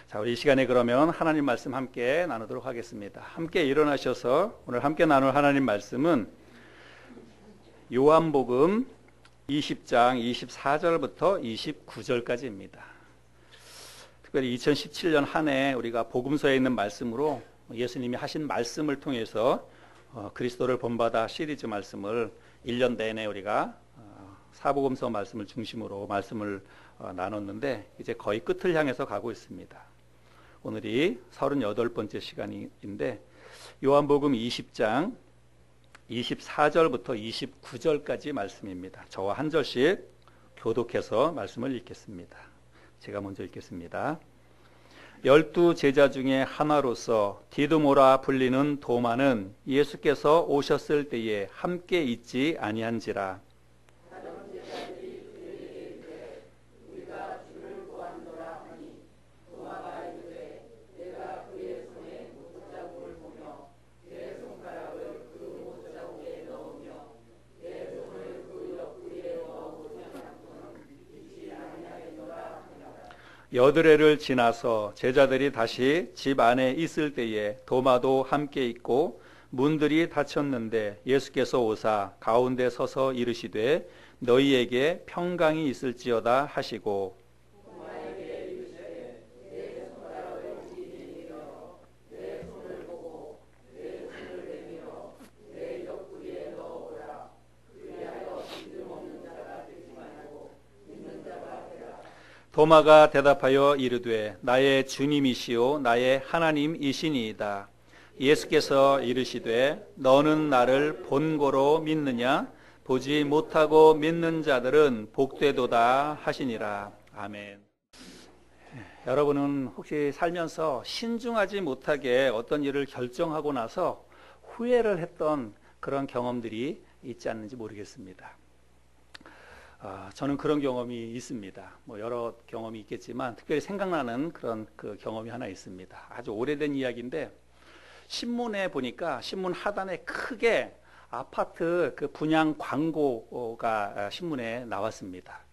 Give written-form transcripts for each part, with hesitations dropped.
자, 우리 이 시간에 그러면 하나님 말씀 함께 나누도록 하겠습니다. 함께 일어나셔서 오늘 함께 나눌 하나님 말씀은 요한복음 20장 24절부터 29절까지입니다. 특별히 2017년 한 해 우리가 복음서에 있는 말씀으로 예수님이 하신 말씀을 통해서 그리스도를 본받아 시리즈 말씀을 1년 내내 우리가 사복음서 말씀을 중심으로 말씀을 나눴는데 이제 거의 끝을 향해서 가고 있습니다. 오늘이 38번째 시간인데 요한복음 20장 24절부터 29절까지 말씀입니다. 저와 한 절씩 교독해서 말씀을 읽겠습니다. 제가 먼저 읽겠습니다. 12 제자 중에 하나로서 디두모라 불리는 도마는 예수께서 오셨을 때에 함께 있지 아니한지라. 여드레를 지나서 제자들이 다시 집 안에 있을 때에 도마도 함께 있고 문들이 닫혔는데 예수께서 오사 가운데 서서 이르시되 너희에게 평강이 있을지어다 하시고 도마가 대답하여 이르되 나의 주님이시요 나의 하나님이시니이다. 예수께서 이르시되 너는 나를 본고로 믿느냐? 보지 못하고 믿는 자들은 복되도다 하시니라. 아멘. 여러분은 혹시 살면서 신중하지 못하게 어떤 일을 결정하고 나서 후회를 했던 그런 경험들이 있지 않는지 모르겠습니다. 저는 그런 경험이 있습니다. 여러 경험이 있겠지만 특별히 생각나는 그런 경험이 하나 있습니다. 아주 오래된 이야기인데 신문에 보니까 신문 하단에 크게 아파트 분양 광고가 신문에 나왔습니다.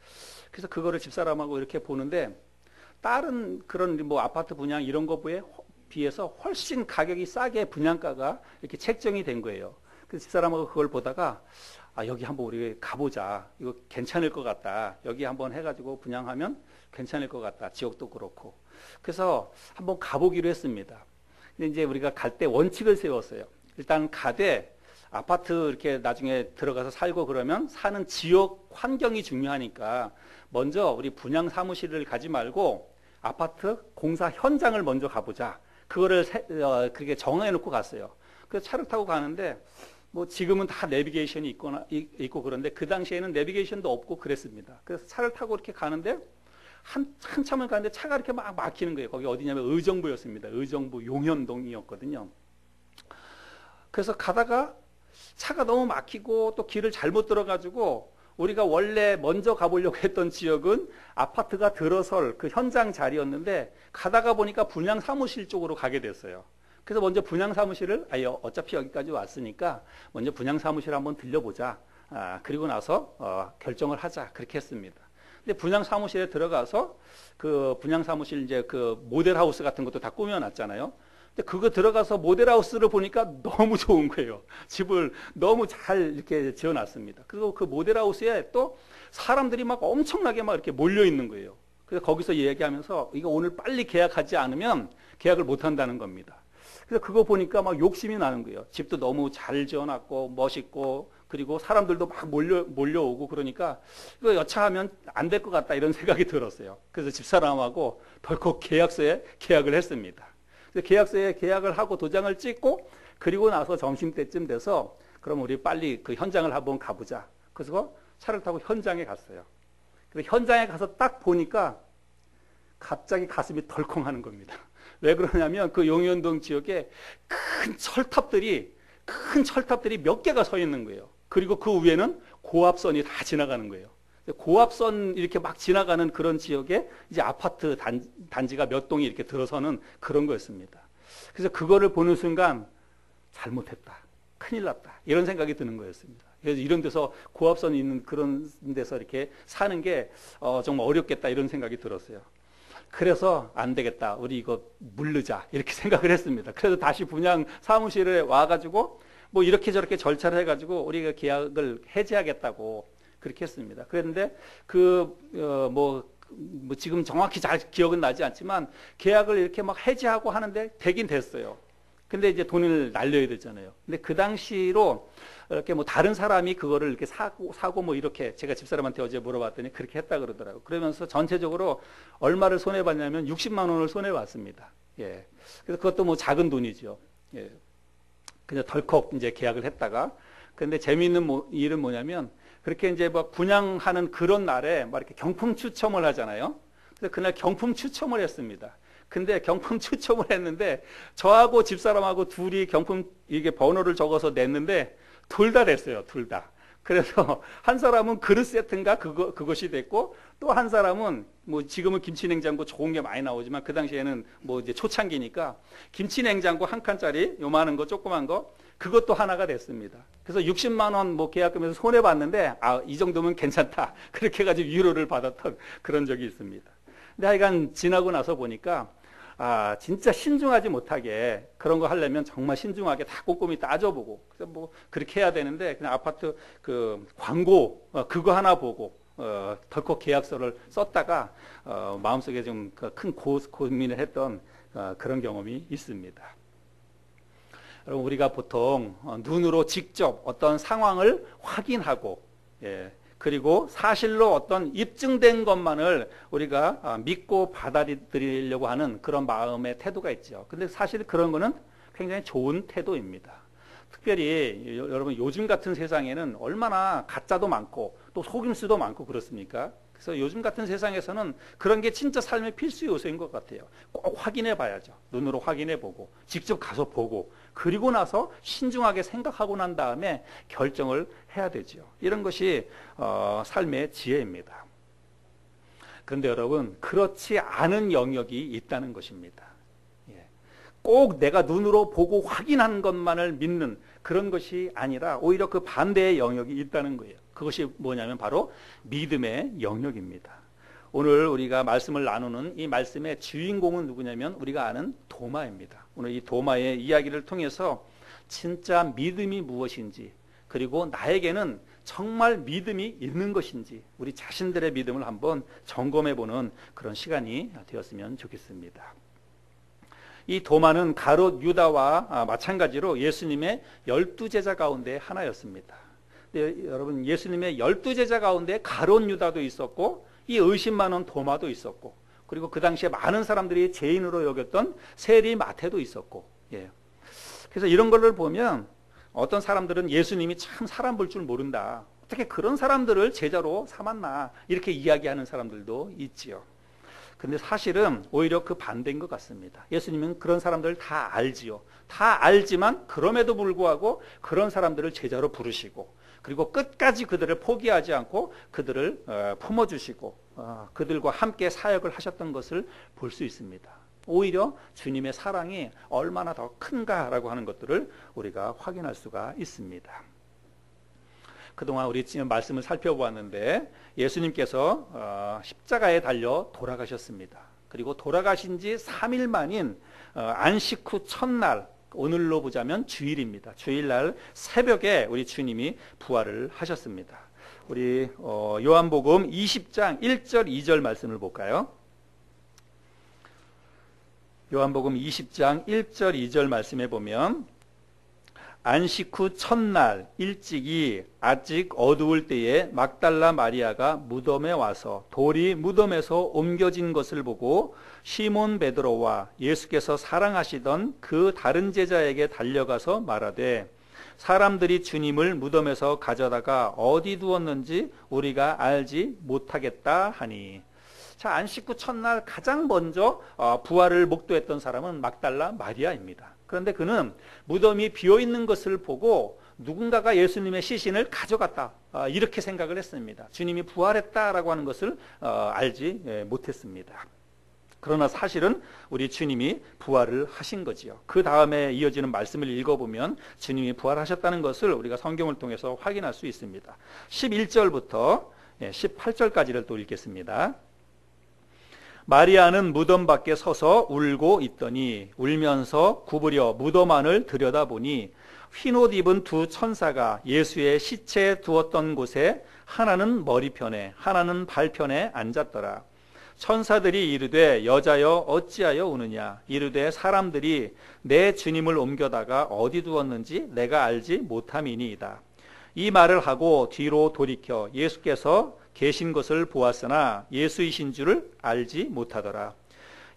그래서 그거를 집사람하고 이렇게 보는데 다른 그런 아파트 분양 이런 거에 비해서 훨씬 가격이 싸게 분양가가 이렇게 책정이 된 거예요. 그래서 집사람하고 그걸 보다가 여기 한번 우리 가보자. 이거 괜찮을 것 같다. 여기 한번 해가지고 분양하면 괜찮을 것 같다. 지역도 그렇고. 그래서 한번 가보기로 했습니다. 근데 이제 우리가 갈 때 원칙을 세웠어요. 일단 가되 아파트 이렇게 나중에 들어가서 살고 그러면 사는 지역 환경이 중요하니까 먼저 우리 분양 사무실을 가지 말고 아파트 공사 현장을 먼저 가보자. 그거를 그렇게 정해놓고 갔어요. 그래서 차를 타고 가는데 지금은 다 내비게이션이 있고 그런데 그 당시에는 내비게이션도 없고 그랬습니다. 그래서 차를 타고 이렇게 가는데 한참을 가는데 차가 이렇게 막 막히는 거예요. 거기 어디냐면 의정부였습니다. 의정부 용현동이었거든요. 그래서 가다가 차가 너무 막히고 또 길을 잘못 들어가지고 우리가 원래 먼저 가보려고 했던 지역은 아파트가 들어설 그 현장 자리였는데 가다가 보니까 분양 사무실 쪽으로 가게 됐어요. 그래서 먼저 분양사무실을 어차피 여기까지 왔으니까 먼저 분양사무실 한번 들려보자. 그리고 나서 결정을 하자. 그렇게 했습니다. 근데 분양사무실에 들어가서 그 분양사무실 이제 그 모델하우스 같은 것도 다 꾸며놨잖아요. 근데 그거 들어가서 모델하우스를 보니까 너무 좋은 거예요. 집을 너무 잘 이렇게 지어놨습니다. 그리고 그 모델하우스에 또 사람들이 막 엄청나게 막 이렇게 몰려 있는 거예요. 그래서 거기서 얘기하면서 이거 오늘 빨리 계약하지 않으면 계약을 못 한다는 겁니다. 그래서 그거 보니까 막 욕심이 나는 거예요. 집도 너무 잘 지어놨고 멋있고 그리고 사람들도 막 몰려오고 그러니까 이거 여차하면 안 될 것 같다 이런 생각이 들었어요. 그래서 집사람하고 덜컥 계약서에 계약을 했습니다. 그래서 계약서에 계약을 하고 도장을 찍고 그리고 나서 점심때쯤 돼서 그럼 우리 빨리 그 현장을 한번 가보자. 그래서 차를 타고 현장에 갔어요. 그래서 현장에 가서 딱 보니까 갑자기 가슴이 덜컹하는 겁니다. 왜 그러냐면 그 용현동 지역에 큰 철탑들이 몇 개가 서 있는 거예요. 그리고 그 위에는 고압선이 다 지나가는 거예요. 고압선 이렇게 막 지나가는 그런 지역에 이제 아파트 단지가 몇 동이 이렇게 들어서는 그런 거였습니다. 그래서 그거를 보는 순간 잘못했다. 큰일 났다. 이런 생각이 드는 거였습니다. 그래서 이런 데서 고압선이 있는 그런 데서 이렇게 사는 게 정말 어렵겠다 이런 생각이 들었어요. 그래서 안 되겠다. 우리 이거 물르자. 이렇게 생각을 했습니다. 그래서 다시 분양 사무실에 와가지고 뭐 이렇게 저렇게 절차를 해가지고 우리가 계약을 해지하겠다고 그렇게 했습니다. 그런데 뭐 지금 정확히 잘 기억은 나지 않지만 계약을 이렇게 막 해지하고 하는데 되긴 됐어요. 근데 이제 돈을 날려야 되잖아요. 근데 그 당시로 이렇게 뭐 다른 사람이 그거를 이렇게 사고 뭐 이렇게 제가 집사람한테 어제 물어봤더니 그렇게 했다 그러더라고요. 그러면서 전체적으로 얼마를 손해봤냐면 60만 원을 손해봤습니다. 예. 그래서 그것도 뭐 작은 돈이죠. 예. 그냥 덜컥 이제 계약을 했다가. 근데 재미있는 일은 뭐냐면 그렇게 이제 뭐 분양하는 그런 날에 막 이렇게 경품 추첨을 하잖아요. 그래서 그날 경품 추첨을 했습니다. 근데 경품 추첨을 했는데 저하고 집사람하고 둘이 경품 이게 번호를 적어서 냈는데 둘 다 됐어요. 둘 다. 그래서 한 사람은 그릇 세트인가 그것이 됐고 또 한 사람은 뭐 지금은 김치냉장고 좋은 게 많이 나오지만 그 당시에는 뭐 이제 초창기니까 김치냉장고 한 칸짜리 요만한 거 조그만 거 그것도 하나가 됐습니다. 그래서 60만 원 뭐 계약금에서 손해 봤는데 이 정도면 괜찮다. 그렇게 해가지고 위로를 받았던 그런 적이 있습니다. 근데 하여간 지나고 나서 보니까 진짜 신중하지 못하게 그런 거 하려면 정말 신중하게 다 꼼꼼히 따져보고 그래서 뭐 그렇게 해야 되는데 그냥 아파트 그 광고 그거 하나 보고 덜컥 계약서를 썼다가 마음속에 좀 큰 고민을 했던 그런 경험이 있습니다. 여러분 우리가 보통 눈으로 직접 어떤 상황을 확인하고 그리고 사실로 어떤 입증된 것만을 우리가 믿고 받아들이려고 하는 그런 마음의 태도가 있죠. 근데 사실 그런 거는 굉장히 좋은 태도입니다. 특별히 여러분 요즘 같은 세상에는 얼마나 가짜도 많고 또 속임수도 많고 그렇습니까? 그래서 요즘 같은 세상에서는 그런 게 진짜 삶의 필수 요소인 것 같아요. 꼭 확인해 봐야죠. 눈으로 확인해 보고 직접 가서 보고 그리고 나서 신중하게 생각하고 난 다음에 결정을 해야 되죠. 이런 것이 삶의 지혜입니다. 그런데 여러분 그렇지 않은 영역이 있다는 것입니다. 꼭 내가 눈으로 보고 확인한 것만을 믿는 그런 것이 아니라 오히려 그 반대의 영역이 있다는 거예요. 그것이 뭐냐면 바로 믿음의 영역입니다. 오늘 우리가 말씀을 나누는 이 말씀의 주인공은 누구냐면 우리가 아는 도마입니다. 오늘 이 도마의 이야기를 통해서 진짜 믿음이 무엇인지 그리고 나에게는 정말 믿음이 있는 것인지 우리 자신들의 믿음을 한번 점검해보는 그런 시간이 되었으면 좋겠습니다. 이 도마는 가롯 유다와 마찬가지로 예수님의 12제자 가운데 하나였습니다. 여러분 예수님의 12제자 가운데 가롯 유다도 있었고 이 의심 많은 도마도 있었고 그리고 그 당시에 많은 사람들이 죄인으로 여겼던 세리 마태도 있었고 그래서 이런 거를 보면 어떤 사람들은 예수님이 참 사람 볼 줄 모른다. 어떻게 그런 사람들을 제자로 삼았나 이렇게 이야기하는 사람들도 있지요. 근데 사실은 오히려 그 반대인 것 같습니다. 예수님은 그런 사람들을 다 알지요. 다 알지만 그럼에도 불구하고 그런 사람들을 제자로 부르시고 그리고 끝까지 그들을 포기하지 않고 그들을 품어주시고 그들과 함께 사역을 하셨던 것을 볼 수 있습니다. 오히려 주님의 사랑이 얼마나 더 큰가라고 하는 것들을 우리가 확인할 수가 있습니다. 그동안 우리 지금 말씀을 살펴보았는데 예수님께서 십자가에 달려 돌아가셨습니다. 그리고 돌아가신 지 3일 만인 안식 후 첫날 오늘로 보자면 주일입니다. 주일날 새벽에 우리 주님이 부활을 하셨습니다. 우리 요한복음 20장 1절 2절 말씀을 볼까요? 요한복음 20장 1절 2절 말씀에 보면 안식 후 첫날 일찍이 아직 어두울 때에 막달라 마리아가 무덤에 와서 돌이 무덤에서 옮겨진 것을 보고 시몬 베드로와 예수께서 사랑하시던 그 다른 제자에게 달려가서 말하되 사람들이 주님을 무덤에서 가져다가 어디 두었는지 우리가 알지 못하겠다 하니. 자, 안식 후 첫날 가장 먼저 부활을 목도했던 사람은 막달라 마리아입니다. 그런데 그는 무덤이 비어있는 것을 보고 누군가가 예수님의 시신을 가져갔다 이렇게 생각을 했습니다. 주님이 부활했다라고 하는 것을 알지 못했습니다. 그러나 사실은 우리 주님이 부활을 하신 거지요. 그 다음에 이어지는 말씀을 읽어보면 주님이 부활하셨다는 것을 우리가 성경을 통해서 확인할 수 있습니다. 11절부터 18절까지를 또 읽겠습니다. 마리아는 무덤 밖에 서서 울고 있더니 울면서 구부려 무덤 안을 들여다보니 흰옷 입은 두 천사가 예수의 시체 두었던 곳에 하나는 머리편에 하나는 발편에 앉았더라. 천사들이 이르되 여자여 어찌하여 우느냐. 이르되 사람들이 내 주님을 옮겨다가 어디 두었는지 내가 알지 못함이니이다. 이 말을 하고 뒤로 돌이켜 예수께서 계신 것을 보았으나 예수이신 줄을 알지 못하더라.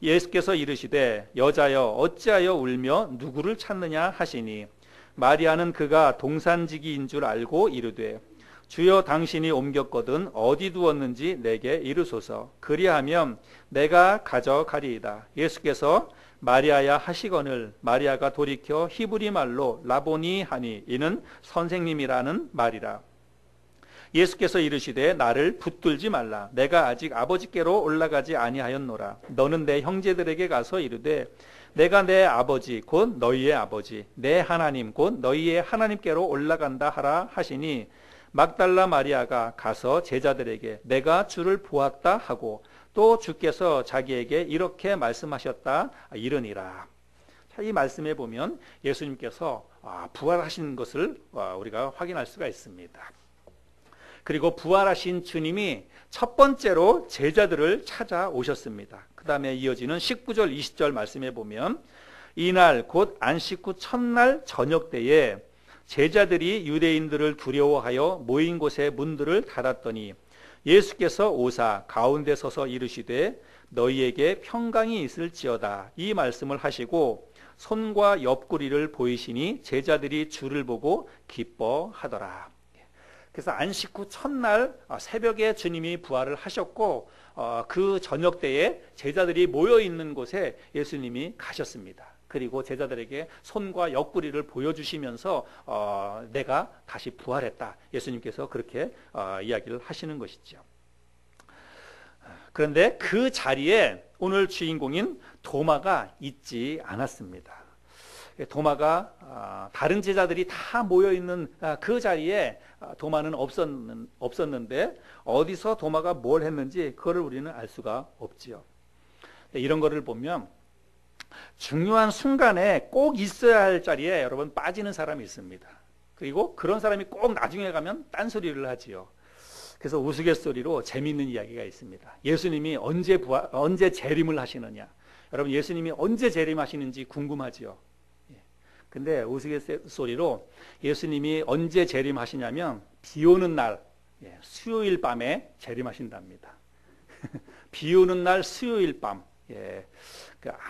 예수께서 이르시되 여자여 어찌하여 울며 누구를 찾느냐 하시니 마리아는 그가 동산지기인 줄 알고 이르되 주여 당신이 옮겼거든 어디 두었는지 내게 이르소서. 그리하면 내가 가져가리이다. 예수께서 마리아야 하시거늘 마리아가 돌이켜 히브리 말로 라보니 하니 이는 선생님이라는 말이라. 예수께서 이르시되 나를 붙들지 말라. 내가 아직 아버지께로 올라가지 아니하였노라. 너는 내 형제들에게 가서 이르되 내가 내 아버지 곧 너희의 아버지 내 하나님 곧 너희의 하나님께로 올라간다 하라 하시니 막달라 마리아가 가서 제자들에게 내가 주를 보았다 하고 또 주께서 자기에게 이렇게 말씀하셨다 이르니라. 이 말씀에 보면 예수님께서 부활하신 것을 우리가 확인할 수가 있습니다. 그리고 부활하신 주님이 첫 번째로 제자들을 찾아오셨습니다. 그 다음에 이어지는 19절 20절 말씀에 보면 이날 곧 안식 후 첫날 저녁 때에 제자들이 유대인들을 두려워하여 모인 곳의 문들을 닫았더니 예수께서 오사 가운데 서서 이르시되 너희에게 평강이 있을지어다. 이 말씀을 하시고 손과 옆구리를 보이시니 제자들이 주를 보고 기뻐하더라. 그래서 안식 후 첫날 새벽에 주님이 부활을 하셨고 그 저녁 때에 제자들이 모여있는 곳에 예수님이 가셨습니다. 그리고 제자들에게 손과 옆구리를 보여주시면서 내가 다시 부활했다. 예수님께서 그렇게 이야기를 하시는 것이죠. 그런데 그 자리에 오늘 주인공인 도마가 있지 않았습니다. 도마가 다른 제자들이 다 모여있는 그 자리에 도마는 없었는데 어디서 도마가 뭘 했는지 그거를 우리는 알 수가 없지요. 이런 거를 보면 중요한 순간에 꼭 있어야 할 자리에 여러분 빠지는 사람이 있습니다. 그리고 그런 사람이 꼭 나중에 가면 딴소리를 하지요. 그래서 우스갯소리로 재미있는 이야기가 있습니다. 예수님이 언제 재림을 하시느냐. 여러분 예수님이 언제 재림하시는지 궁금하지요. 근데 우스갯소리로 예수님이 언제 재림하시냐면 비 오는 날 수요일 밤에 재림하신답니다. 비 오는 날 수요일 밤.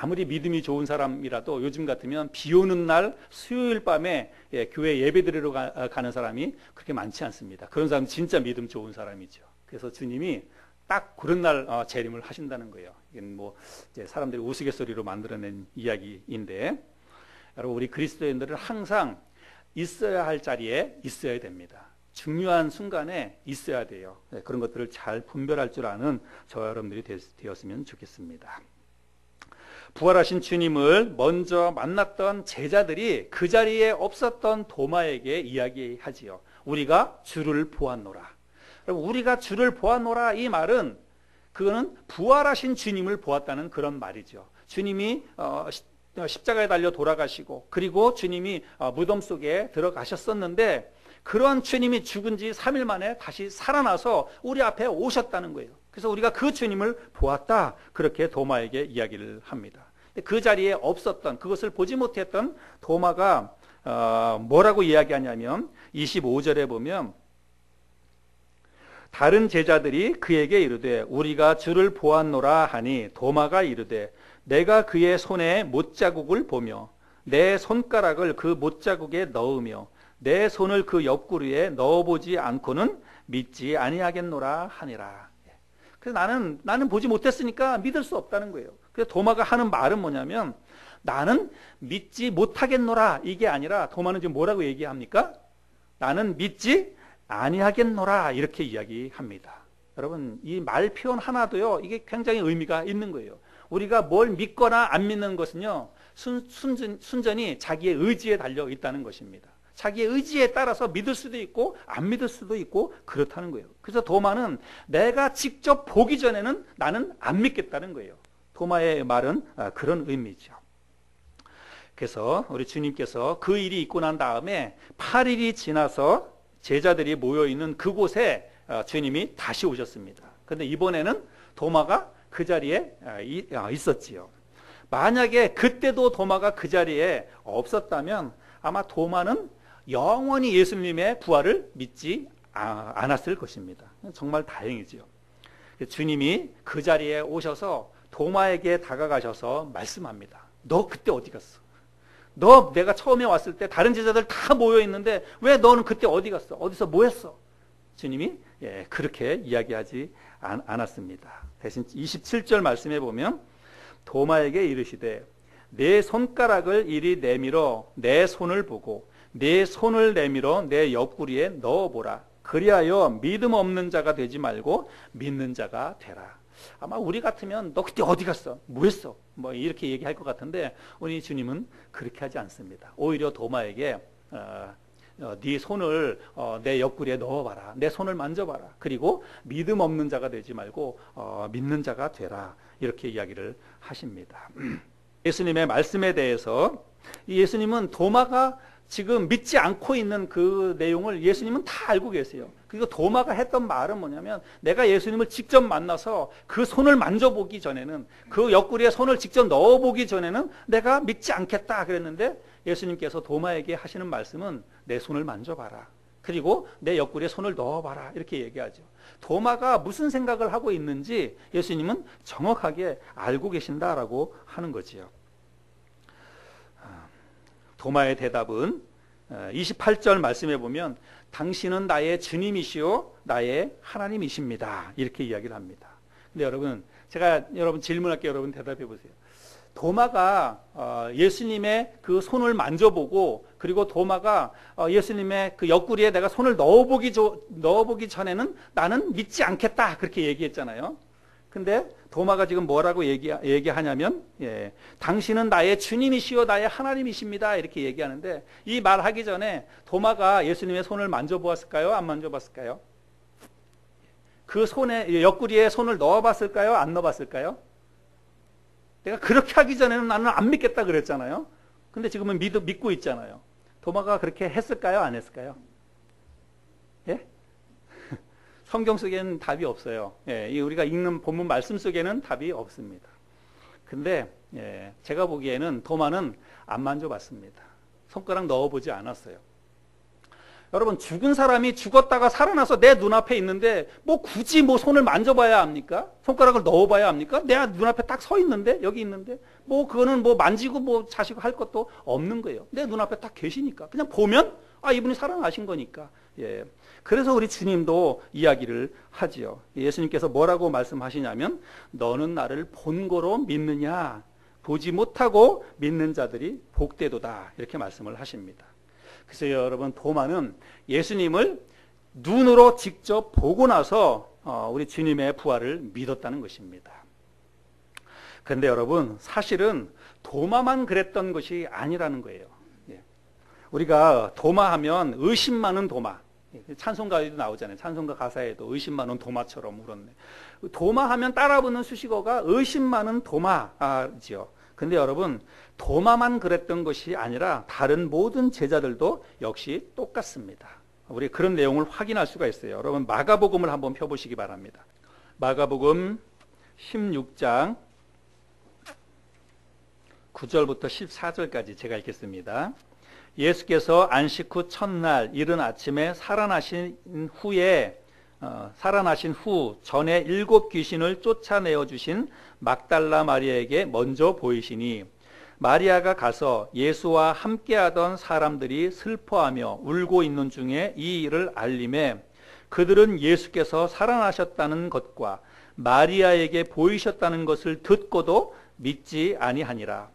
아무리 믿음이 좋은 사람이라도 요즘 같으면 비 오는 날 수요일 밤에 교회 예배드리러 가는 사람이 그렇게 많지 않습니다. 그런 사람 진짜 믿음 좋은 사람이죠. 그래서 주님이 딱 그런 날 재림을 하신다는 거예요. 이건 뭐 이제 사람들이 우스갯소리로 만들어낸 이야기인데 여러분 우리 그리스도인들은 항상 있어야 할 자리에 있어야 됩니다. 중요한 순간에 있어야 돼요. 그런 것들을 잘 분별할 줄 아는 저와 여러분들이 되었으면 좋겠습니다. 부활하신 주님을 먼저 만났던 제자들이 그 자리에 없었던 도마에게 이야기하지요. 우리가 주를 보았노라. 여러분 우리가 주를 보았노라 이 말은 그거는 부활하신 주님을 보았다는 그런 말이죠. 주님이 십자가에 달려 돌아가시고 그리고 주님이 무덤 속에 들어가셨었는데 그런 주님이 죽은 지 3일 만에 다시 살아나서 우리 앞에 오셨다는 거예요. 그래서 우리가 그 주님을 보았다. 그렇게 도마에게 이야기를 합니다. 그 자리에 없었던 그것을 보지 못했던 도마가 뭐라고 이야기하냐면 25절에 보면 다른 제자들이 그에게 이르되 우리가 주를 보았노라 하니 도마가 이르되 내가 그의 손에 못자국을 보며 내 손가락을 그 못자국에 넣으며 내 손을 그 옆구리에 넣어보지 않고는 믿지 아니하겠노라 하니라. 그래서 나는 보지 못했으니까 믿을 수 없다는 거예요. 그래서 도마가 하는 말은 뭐냐면 나는 믿지 못하겠노라 이게 아니라 도마는 지금 뭐라고 얘기합니까? 나는 믿지 아니하겠노라 이렇게 이야기합니다. 여러분 이 말 표현 하나도요 이게 굉장히 의미가 있는 거예요. 우리가 뭘 믿거나 안 믿는 것은요 순전히 자기의 의지에 달려 있다는 것입니다. 자기의 의지에 따라서 믿을 수도 있고 안 믿을 수도 있고 그렇다는 거예요. 그래서 도마는 내가 직접 보기 전에는 나는 안 믿겠다는 거예요. 도마의 말은 그런 의미죠. 그래서 우리 주님께서 그 일이 있고 난 다음에 8일이 지나서 제자들이 모여있는 그곳에 주님이 다시 오셨습니다. 그런데 이번에는 도마가 그 자리에 있었지요. 만약에 그때도 도마가 그 자리에 없었다면 아마 도마는 영원히 예수님의 부활을 믿지 않았을 것입니다. 정말 다행이지요. 주님이 그 자리에 오셔서 도마에게 다가가셔서 말씀합니다. 너 그때 어디 갔어? 너 내가 처음에 왔을 때 다른 제자들 다 모여 있는데 왜 너는 그때 어디 갔어? 어디서 뭐 했어? 주님이 그렇게 이야기하지 않았습니다. 대신 27절 말씀해 보면 도마에게 이르시되 내 손가락을 이리 내밀어 내 손을 보고 내 손을 내밀어 내 옆구리에 넣어보라. 그리하여 믿음 없는 자가 되지 말고 믿는 자가 되라. 아마 우리 같으면 너 그때 어디 갔어? 뭐 했어? 뭐 이렇게 얘기할 것 같은데 우리 주님은 그렇게 하지 않습니다. 오히려 도마에게 네 손을 내 옆구리에 넣어봐라. 내 손을 만져봐라. 그리고 믿음 없는 자가 되지 말고 믿는 자가 되라. 이렇게 이야기를 하십니다. 예수님의 말씀에 대해서 예수님은 도마가 지금 믿지 않고 있는 그 내용을 예수님은 다 알고 계세요. 그리고 도마가 했던 말은 뭐냐면 내가 예수님을 직접 만나서 그 손을 만져보기 전에는 그 옆구리에 손을 직접 넣어보기 전에는 내가 믿지 않겠다 그랬는데 예수님께서 도마에게 하시는 말씀은 내 손을 만져봐라. 그리고 내 옆구리에 손을 넣어봐라. 이렇게 얘기하죠. 도마가 무슨 생각을 하고 있는지 예수님은 정확하게 알고 계신다라고 하는 거지요. 도마의 대답은 28절 말씀해 보면 당신은 나의 주님이시요 나의 하나님이십니다. 이렇게 이야기를 합니다. 근데 여러분 제가 여러분 질문할게요. 여러분 대답해 보세요. 도마가 예수님의 그 손을 만져보고 그리고 도마가 예수님의 그 옆구리에 내가 손을 넣어보기 전에는 나는 믿지 않겠다 그렇게 얘기했잖아요. 근데 도마가 지금 뭐라고 얘기하냐면 당신은 나의 주님이시요 나의 하나님이십니다 이렇게 얘기하는데 이 말하기 전에 도마가 예수님의 손을 만져보았을까요? 안 만져봤을까요? 그 손에 옆구리에 손을 넣어봤을까요? 안 넣어봤을까요? 내가 그렇게 하기 전에는 나는 안 믿겠다 그랬잖아요. 근데 지금은 믿고 있잖아요. 도마가 그렇게 했을까요? 안 했을까요? 예? 성경 속에는 답이 없어요. 우리가 읽는 본문 말씀 속에는 답이 없습니다. 근데 제가 보기에는 도마는 안 만져봤습니다. 손가락 넣어보지 않았어요. 여러분 죽은 사람이 죽었다가 살아나서 내 눈앞에 있는데 뭐 굳이 뭐 손을 만져봐야 합니까? 손가락을 넣어봐야 합니까? 내 눈앞에 딱 서 있는데 여기 있는데 뭐 그거는 뭐 만지고 뭐 자시고 할 것도 없는 거예요. 내 눈앞에 딱 계시니까 그냥 보면 이분이 살아나신 거니까. 그래서 우리 주님도 이야기를 하지요. 예수님께서 뭐라고 말씀하시냐면 너는 나를 본고로 믿느냐 보지 못하고 믿는 자들이 복되도다 이렇게 말씀을 하십니다. 그래서 여러분 도마는 예수님을 눈으로 직접 보고 나서 우리 주님의 부활을 믿었다는 것입니다. 그런데 여러분 사실은 도마만 그랬던 것이 아니라는 거예요. 우리가 도마하면 의심 많은 도마 찬송가에도 나오잖아요. 찬송가 가사에도 의심 많은 도마처럼 울었네. 도마하면 따라 붙는 수식어가 의심 많은 도마지요. 근데 여러분 도마만 그랬던 것이 아니라 다른 모든 제자들도 역시 똑같습니다. 우리 그런 내용을 확인할 수가 있어요. 여러분 마가복음을 한번 펴보시기 바랍니다. 마가복음 16장 9절부터 14절까지 제가 읽겠습니다. 예수께서 안식 후 첫날 이른 아침에 살아나신 후 전에 7 귀신을 쫓아내어 주신 막달라 마리아에게 먼저 보이시니 마리아가 가서 예수와 함께하던 사람들이 슬퍼하며 울고 있는 중에 이 일을 알림해 그들은 예수께서 살아나셨다는 것과 마리아에게 보이셨다는 것을 듣고도 믿지 아니하니라.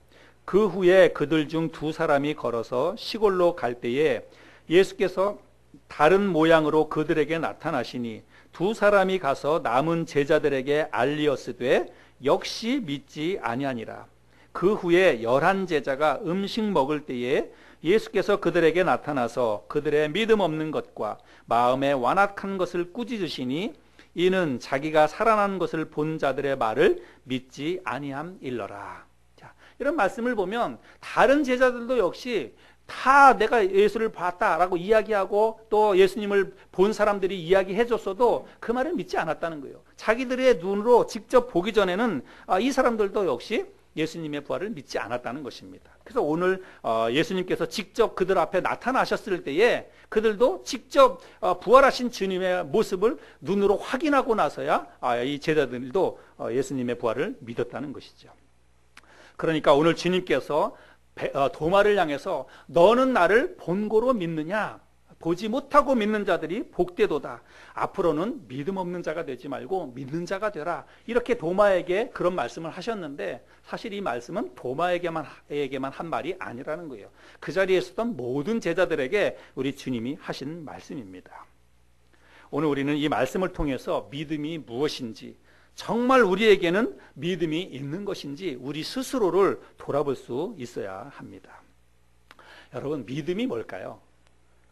그 후에 그들 중 2 사람이 걸어서 시골로 갈 때에 예수께서 다른 모양으로 그들에게 나타나시니 2 사람이 가서 남은 제자들에게 알리었으되 역시 믿지 아니하니라. 그 후에 11 제자가 음식 먹을 때에 예수께서 그들에게 나타나서 그들의 믿음 없는 것과 마음에 완악한 것을 꾸짖으시니 이는 자기가 살아난 것을 본 자들의 말을 믿지 아니함일러라. 자, 이런 말씀을 보면 다른 제자들도 역시 다 내가 예수를 봤다라고 이야기하고 또 예수님을 본 사람들이 이야기해줬어도 그 말을 믿지 않았다는 거예요. 자기들의 눈으로 직접 보기 전에는 이 사람들도 역시 예수님의 부활을 믿지 않았다는 것입니다. 그래서 오늘 예수님께서 직접 그들 앞에 나타나셨을 때에 그들도 직접 부활하신 주님의 모습을 눈으로 확인하고 나서야 이 제자들도 예수님의 부활을 믿었다는 것이죠. 그러니까 오늘 주님께서 도마를 향해서 너는 나를 본고로 믿느냐? 보지 못하고 믿는 자들이 복되도다. 앞으로는 믿음 없는 자가 되지 말고 믿는 자가 되라. 이렇게 도마에게 그런 말씀을 하셨는데 사실 이 말씀은 도마에게만 한 말이 아니라는 거예요. 그 자리에 있었던 모든 제자들에게 우리 주님이 하신 말씀입니다. 오늘 우리는 이 말씀을 통해서 믿음이 무엇인지, 정말 우리에게는 믿음이 있는 것인지 우리 스스로를 돌아볼 수 있어야 합니다. 여러분, 믿음이 뭘까요?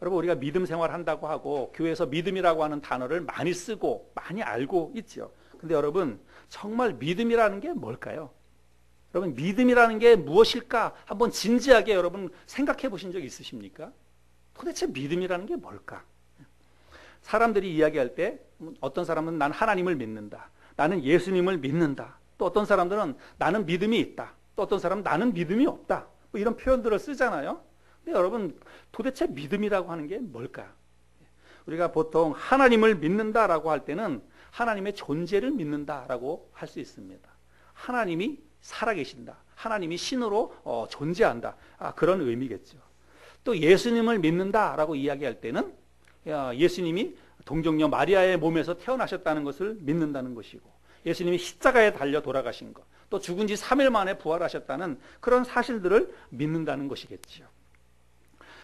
여러분, 우리가 믿음 생활한다고 하고 교회에서 믿음이라고 하는 단어를 많이 쓰고 많이 알고 있죠. 근데 여러분, 정말 믿음이라는 게 뭘까요? 여러분, 믿음이라는 게 무엇일까? 한번 진지하게 여러분 생각해 보신 적 있으십니까? 도대체 믿음이라는 게 뭘까? 사람들이 이야기할 때 어떤 사람은 난 하나님을 믿는다. 나는 예수님을 믿는다. 또 어떤 사람들은 나는 믿음이 있다. 또 어떤 사람은 나는 믿음이 없다. 뭐 이런 표현들을 쓰잖아요. 근데 여러분, 도대체 믿음이라고 하는 게 뭘까? 우리가 보통 하나님을 믿는다라고 할 때는 하나님의 존재를 믿는다라고 할 수 있습니다. 하나님이 살아계신다. 하나님이 신으로 존재한다. 그런 의미겠죠. 또 예수님을 믿는다라고 이야기할 때는 예수님이 동정녀 마리아의 몸에서 태어나셨다는 것을 믿는다는 것이고, 예수님이 십자가에 달려 돌아가신 것, 또 죽은 지 3일 만에 부활하셨다는 그런 사실들을 믿는다는 것이겠죠.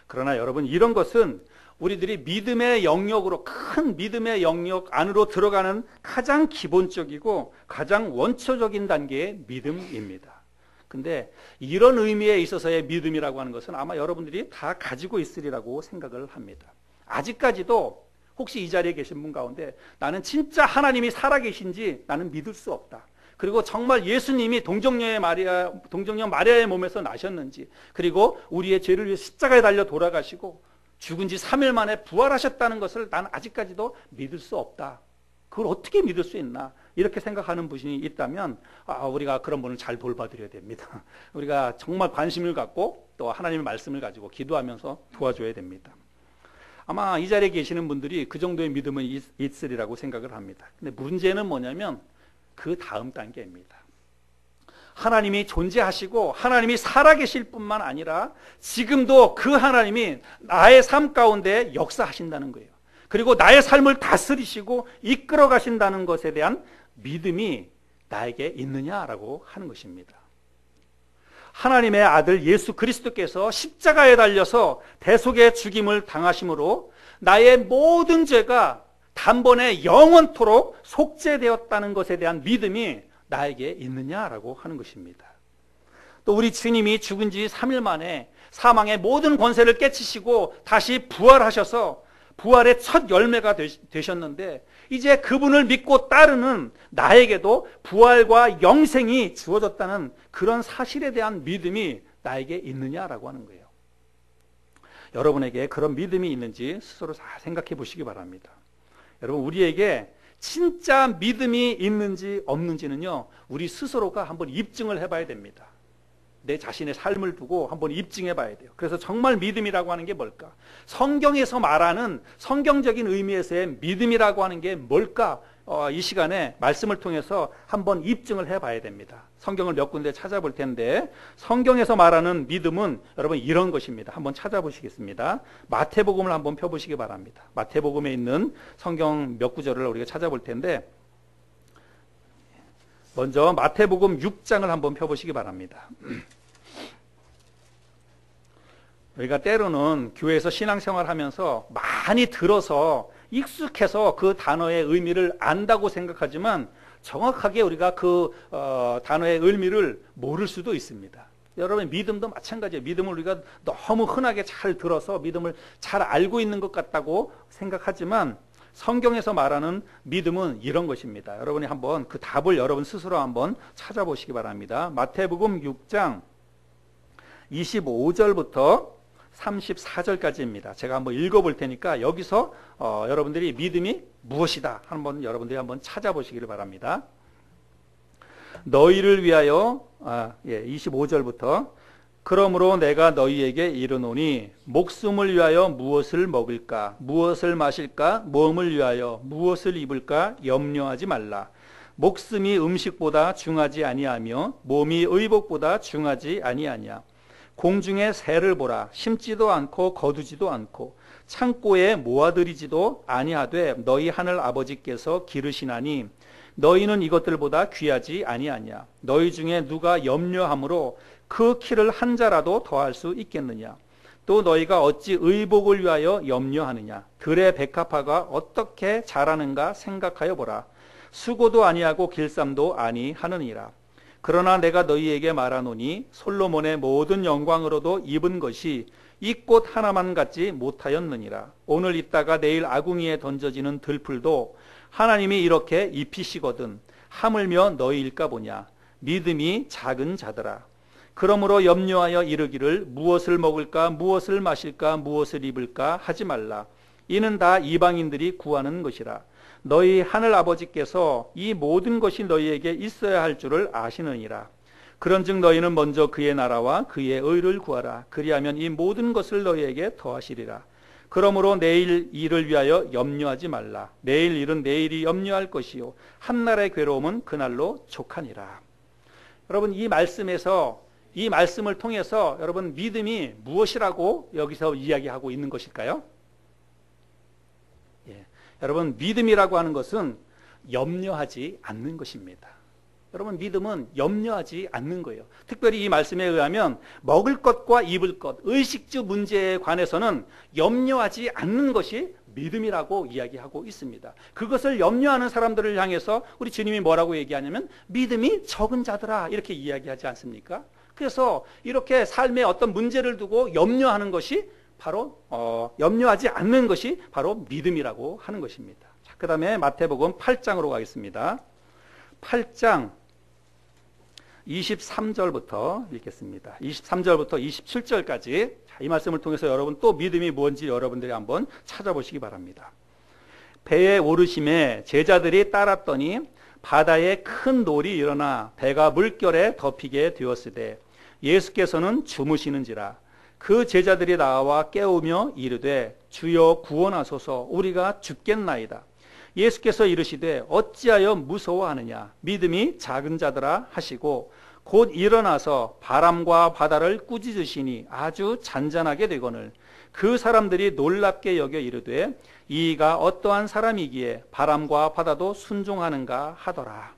그러나 여러분, 이런 것은 우리들이 믿음의 영역으로, 큰 믿음의 영역 안으로 들어가는 가장 기본적이고 가장 원초적인 단계의 믿음입니다. 근데 이런 의미에 있어서의 믿음이라고 하는 것은 아마 여러분들이 다 가지고 있으리라고 생각을 합니다. 아직까지도 혹시 이 자리에 계신 분 가운데 나는 진짜 하나님이 살아계신지 나는 믿을 수 없다. 그리고 정말 예수님이 동정녀 마리아의 몸에서 나셨는지, 그리고 우리의 죄를 위해 십자가에 달려 돌아가시고 죽은 지 3일 만에 부활하셨다는 것을 난 아직까지도 믿을 수 없다. 그걸 어떻게 믿을 수 있나? 이렇게 생각하는 분이 있다면 우리가 그런 분을 잘 돌봐드려야 됩니다. 우리가 정말 관심을 갖고 또 하나님의 말씀을 가지고 기도하면서 도와줘야 됩니다. 아마 이 자리에 계시는 분들이 그 정도의 믿음은 있으리라고 생각을 합니다. 근데 문제는 뭐냐면 그 다음 단계입니다. 하나님이 존재하시고 하나님이 살아계실 뿐만 아니라 지금도 그 하나님이 나의 삶 가운데 역사하신다는 거예요. 그리고 나의 삶을 다스리시고 이끌어 가신다는 것에 대한 믿음이 나에게 있느냐라고 하는 것입니다. 하나님의 아들 예수 그리스도께서 십자가에 달려서 대속의 죽임을 당하심으로 나의 모든 죄가 단번에 영원토록 속죄되었다는 것에 대한 믿음이 나에게 있느냐라고 하는 것입니다. 또 우리 주님이 죽은 지 3일 만에 사망의 모든 권세를 깨치시고 다시 부활하셔서 부활의 첫 열매가 되셨는데 이제 그분을 믿고 따르는 나에게도 부활과 영생이 주어졌다는 그런 사실에 대한 믿음이 나에게 있느냐라고 하는 거예요. 여러분에게 그런 믿음이 있는지 스스로 잘 생각해 보시기 바랍니다. 여러분, 우리에게 진짜 믿음이 있는지 없는지는요, 우리 스스로가 한번 입증을 해봐야 됩니다. 내 자신의 삶을 두고 한번 입증해 봐야 돼요. 그래서 정말 믿음이라고 하는 게 뭘까? 성경에서 말하는 성경적인 의미에서의 믿음이라고 하는 게 뭘까? 이 시간에 말씀을 통해서 한번 입증을 해 봐야 됩니다. 성경을 몇 군데 찾아볼 텐데 성경에서 말하는 믿음은 여러분 이런 것입니다. 한번 찾아보시겠습니다. 마태복음을 한번 펴보시기 바랍니다. 마태복음에 있는 성경 몇 구절을 우리가 찾아볼 텐데 먼저 마태복음 6장을 한번 펴보시기 바랍니다. 우리가 때로는 교회에서 신앙생활하면서 많이 들어서 익숙해서 그 단어의 의미를 안다고 생각하지만 정확하게 우리가 그 단어의 의미를 모를 수도 있습니다. 여러분 믿음도 마찬가지예요. 믿음을 우리가 너무 흔하게 잘 들어서 믿음을 잘 알고 있는 것 같다고 생각하지만 성경에서 말하는 믿음은 이런 것입니다. 여러분이 한번 그 답을 여러분 스스로 한번 찾아보시기 바랍니다. 마태복음 6장 25절부터 34절까지입니다. 제가 한번 읽어볼 테니까 여기서 여러분들이 믿음이 무엇이다 한번 여러분들이 한번 찾아보시기를 바랍니다. 너희를 위하여 25절부터 그러므로 내가 너희에게 이르노니 목숨을 위하여 무엇을 먹을까 무엇을 마실까 몸을 위하여 무엇을 입을까 염려하지 말라. 목숨이 음식보다 중하지 아니하며 몸이 의복보다 중하지 아니하냐. 공중의 새를 보라. 심지도 않고 거두지도 않고 창고에 모아들이지도 아니하되 너희 하늘 아버지께서 기르시나니 너희는 이것들보다 귀하지 아니하냐. 너희 중에 누가 염려함으로 그 키를 한 자라도 더할 수 있겠느냐. 또 너희가 어찌 의복을 위하여 염려하느냐. 들의 백합화가 어떻게 자라는가 생각하여 보라. 수고도 아니하고 길쌈도 아니하느니라. 그러나 내가 너희에게 말하노니 솔로몬의 모든 영광으로도 입은 것이 이 꽃 하나만 갖지 못하였느니라. 오늘 있다가 내일 아궁이에 던져지는 들풀도 하나님이 이렇게 입히시거든 하물며 너희일까 보냐. 믿음이 작은 자들아. 그러므로 염려하여 이르기를 무엇을 먹을까 무엇을 마실까 무엇을 입을까 하지 말라. 이는 다 이방인들이 구하는 것이라. 너희 하늘 아버지께서 이 모든 것이 너희에게 있어야 할 줄을 아시느니라. 그런즉 너희는 먼저 그의 나라와 그의 의를 구하라. 그리하면 이 모든 것을 너희에게 더하시리라. 그러므로 내일 일을 위하여 염려하지 말라. 내일 일은 내일이 염려할 것이요 한날의 괴로움은 그날로 족하니라. 여러분 이 말씀에서 이 말씀을 통해서 여러분 믿음이 무엇이라고 여기서 이야기하고 있는 것일까요? 여러분 믿음이라고 하는 것은 염려하지 않는 것입니다. 여러분 믿음은 염려하지 않는 거예요. 특별히 이 말씀에 의하면 먹을 것과 입을 것, 의식주 문제에 관해서는 염려하지 않는 것이 믿음이라고 이야기하고 있습니다. 그것을 염려하는 사람들을 향해서 우리 주님이 뭐라고 얘기하냐면 믿음이 적은 자들아 이렇게 이야기하지 않습니까? 그래서 이렇게 삶의 어떤 문제를 두고 염려하는 것이 바로 염려하지 않는 것이 바로 믿음이라고 하는 것입니다. 자, 그 다음에 마태복음 8장으로 가겠습니다. 8장 23절부터 읽겠습니다. 23절부터 27절까지 이 말씀을 통해서 여러분 또 믿음이 뭔지 여러분들이 한번 찾아보시기 바랍니다. 배에 오르심에 제자들이 따랐더니 바다에 큰 놀이 일어나 배가 물결에 덮이게 되었으되 예수께서는 주무시는지라. 그 제자들이 나와 깨우며 이르되 주여 구원하소서 우리가 죽겠나이다. 예수께서 이르시되 어찌하여 무서워하느냐. 믿음이 작은 자들아 하시고 곧 일어나서 바람과 바다를 꾸짖으시니 아주 잔잔하게 되거늘 그 사람들이 놀랍게 여겨 이르되 이가 어떠한 사람이기에 바람과 바다도 순종하는가 하더라.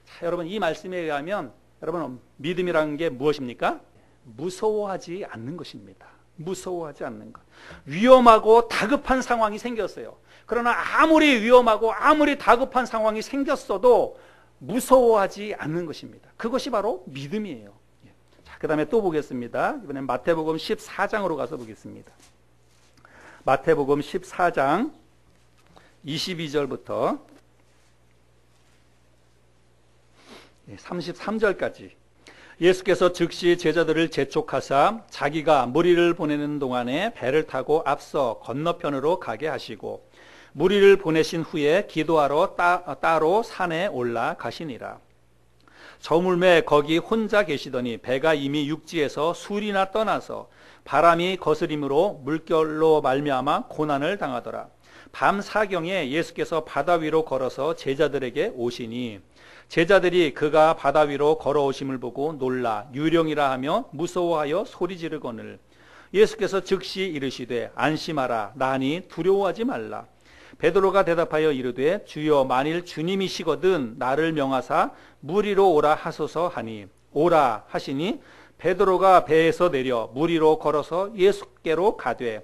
자, 여러분 이 말씀에 의하면 여러분 믿음이라는 게 무엇입니까? 무서워하지 않는 것입니다. 무서워하지 않는 것. 위험하고 다급한 상황이 생겼어요. 그러나 아무리 위험하고 아무리 다급한 상황이 생겼어도 무서워하지 않는 것입니다. 그것이 바로 믿음이에요. 자, 그 다음에 또 보겠습니다. 이번엔 마태복음 14장으로 가서 보겠습니다. 마태복음 14장 22절부터 33절까지 예수께서 즉시 제자들을 재촉하사 자기가 무리를 보내는 동안에 배를 타고 앞서 건너편으로 가게 하시고 무리를 보내신 후에 기도하러 따로 산에 올라가시니라. 저물매 거기 혼자 계시더니 배가 이미 육지에서 술이나 떠나서 바람이 거스림으로 물결로 말미암아 고난을 당하더라. 밤 사경에 예수께서 바다 위로 걸어서 제자들에게 오시니 제자들이 그가 바다 위로 걸어오심을 보고 놀라 유령이라 하며 무서워하여 소리 지르거늘 예수께서 즉시 이르시되 안심하라 나니 두려워하지 말라. 베드로가 대답하여 이르되 주여 만일 주님이시거든 나를 명하사 물 위로 오라 하소서 하니 오라 하시니 베드로가 배에서 내려 물 위로 걸어서 예수께로 가되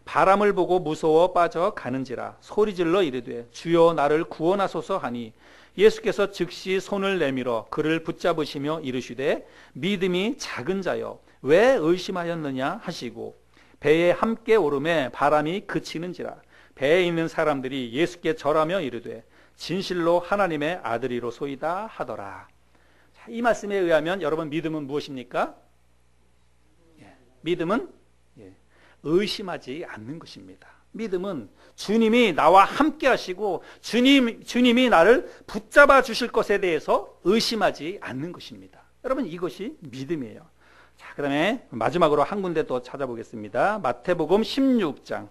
바람을 보고 무서워 빠져 가는지라 소리질러 이르되 주여 나를 구원하소서 하니 예수께서 즉시 손을 내밀어 그를 붙잡으시며 이르시되 믿음이 작은 자여 왜 의심하였느냐 하시고 배에 함께 오름에 바람이 그치는지라. 배에 있는 사람들이 예수께 절하며 이르되 진실로 하나님의 아들이로소이다 하더라. 자, 이 말씀에 의하면 여러분 믿음은 무엇입니까? 믿음은 의심하지 않는 것입니다. 믿음은 주님이 나와 함께 하시고 주님이 나를 붙잡아 주실 것에 대해서 의심하지 않는 것입니다. 여러분 이것이 믿음이에요. 자, 그다음에 마지막으로 한 군데 또 찾아보겠습니다. 마태복음 16장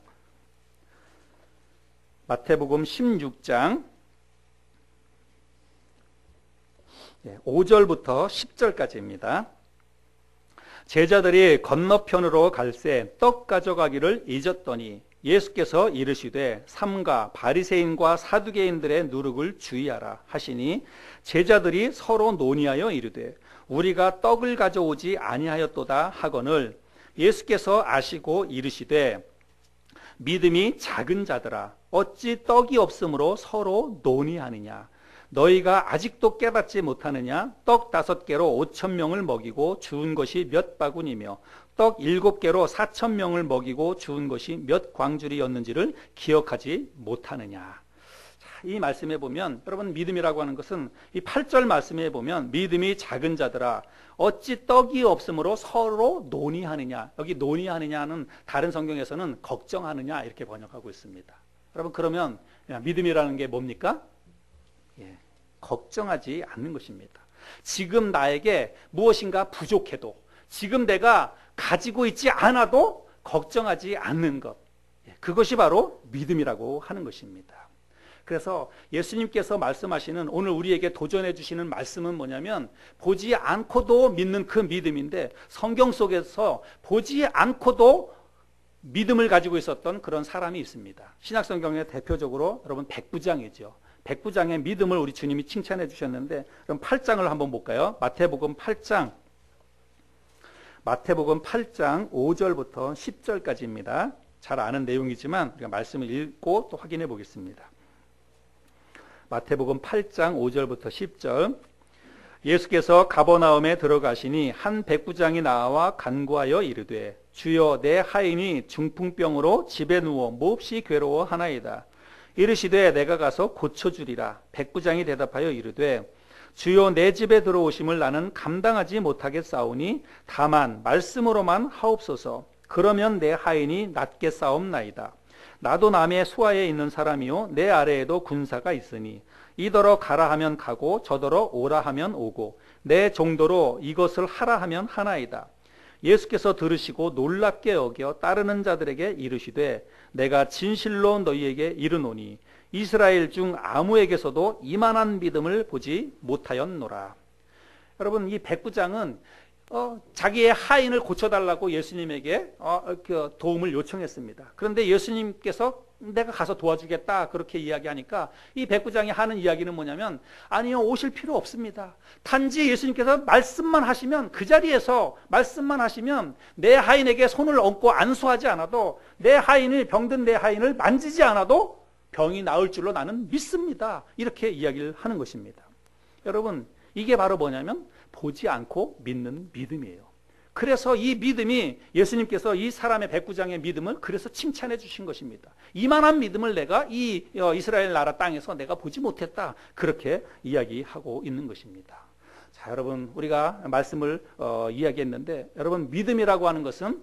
5절부터 10절까지입니다. 제자들이 건너편으로 갈새 떡 가져가기를 잊었더니 예수께서 이르시되 삼가 바리새인과 사두개인들의 누룩을 주의하라 하시니 제자들이 서로 논의하여 이르되 우리가 떡을 가져오지 아니하였도다 하거늘 예수께서 아시고 이르시되 믿음이 작은 자들아 어찌 떡이 없으므로 서로 논의하느냐. 너희가 아직도 깨닫지 못하느냐. 떡 5개로 5,000명을 먹이고 주운 것이 몇 바구니며 떡 7개로 4,000명을 먹이고 주운 것이 몇 광주리였는지를 기억하지 못하느냐. 자, 이 말씀에 보면 여러분 믿음이라고 하는 것은 이 8절 말씀에 보면 믿음이 작은 자들아 어찌 떡이 없으므로 서로 논의하느냐. 여기 논의하느냐는 다른 성경에서는 걱정하느냐 이렇게 번역하고 있습니다. 여러분 그러면 믿음이라는 게 뭡니까? 걱정하지 않는 것입니다. 지금 나에게 무엇인가 부족해도 지금 내가 가지고 있지 않아도 걱정하지 않는 것, 그것이 바로 믿음이라고 하는 것입니다. 그래서 예수님께서 말씀하시는 오늘 우리에게 도전해 주시는 말씀은 뭐냐면 보지 않고도 믿는 그 믿음인데 성경 속에서 보지 않고도 믿음을 가지고 있었던 그런 사람이 있습니다. 신약성경의 대표적으로 여러분 백부장이죠. 백부장의 믿음을 우리 주님이 칭찬해 주셨는데 그럼 8장을 한번 볼까요? 마태복음 8장 5절부터 10절까지입니다. 잘 아는 내용이지만 우리가 말씀을 읽고 또 확인해 보겠습니다. 마태복음 8장 5절부터 10절. 예수께서 가버나움에 들어가시니 한 백부장이 나와 간구하여 이르되 주여 내 하인이 중풍병으로 집에 누워 몹시 괴로워하나이다. 이르시되 내가 가서 고쳐주리라. 백부장이 대답하여 이르되 주여 내 집에 들어오심을 나는 감당하지 못하겠사오니 다만 말씀으로만 하옵소서. 그러면 내 하인이 낫겠사옵나이다. 나도 남의 수하에 있는 사람이요 내 아래에도 군사가 있으니 이더러 가라 하면 가고 저더러 오라 하면 오고 내 정도로 이것을 하라 하면 하나이다. 예수께서 들으시고 놀랍게 여겨 따르는 자들에게 이르시되 내가 진실로 너희에게 이르노니 이스라엘 중 아무에게서도 이만한 믿음을 보지 못하였노라. 여러분 이 백부장은 자기의 하인을 고쳐달라고 예수님에게 도움을 요청했습니다. 그런데 예수님께서 내가 가서 도와주겠다 그렇게 이야기하니까 이 백부장이 하는 이야기는 뭐냐면 아니요 오실 필요 없습니다. 단지 예수님께서 말씀만 하시면 그 자리에서 말씀만 하시면 내 하인에게 손을 얹고 안수하지 않아도 내 하인이 병든 내 하인을 만지지 않아도 병이 나을 줄로 나는 믿습니다. 이렇게 이야기를 하는 것입니다. 여러분 이게 바로 뭐냐면 보지 않고 믿는 믿음이에요. 그래서 이 믿음이 예수님께서 이 사람의 백부장의 믿음을 그래서 칭찬해 주신 것입니다. 이만한 믿음을 내가 이 이스라엘 나라 땅에서 내가 보지 못했다. 그렇게 이야기하고 있는 것입니다. 자, 여러분 우리가 말씀을 이야기했는데 여러분 믿음이라고 하는 것은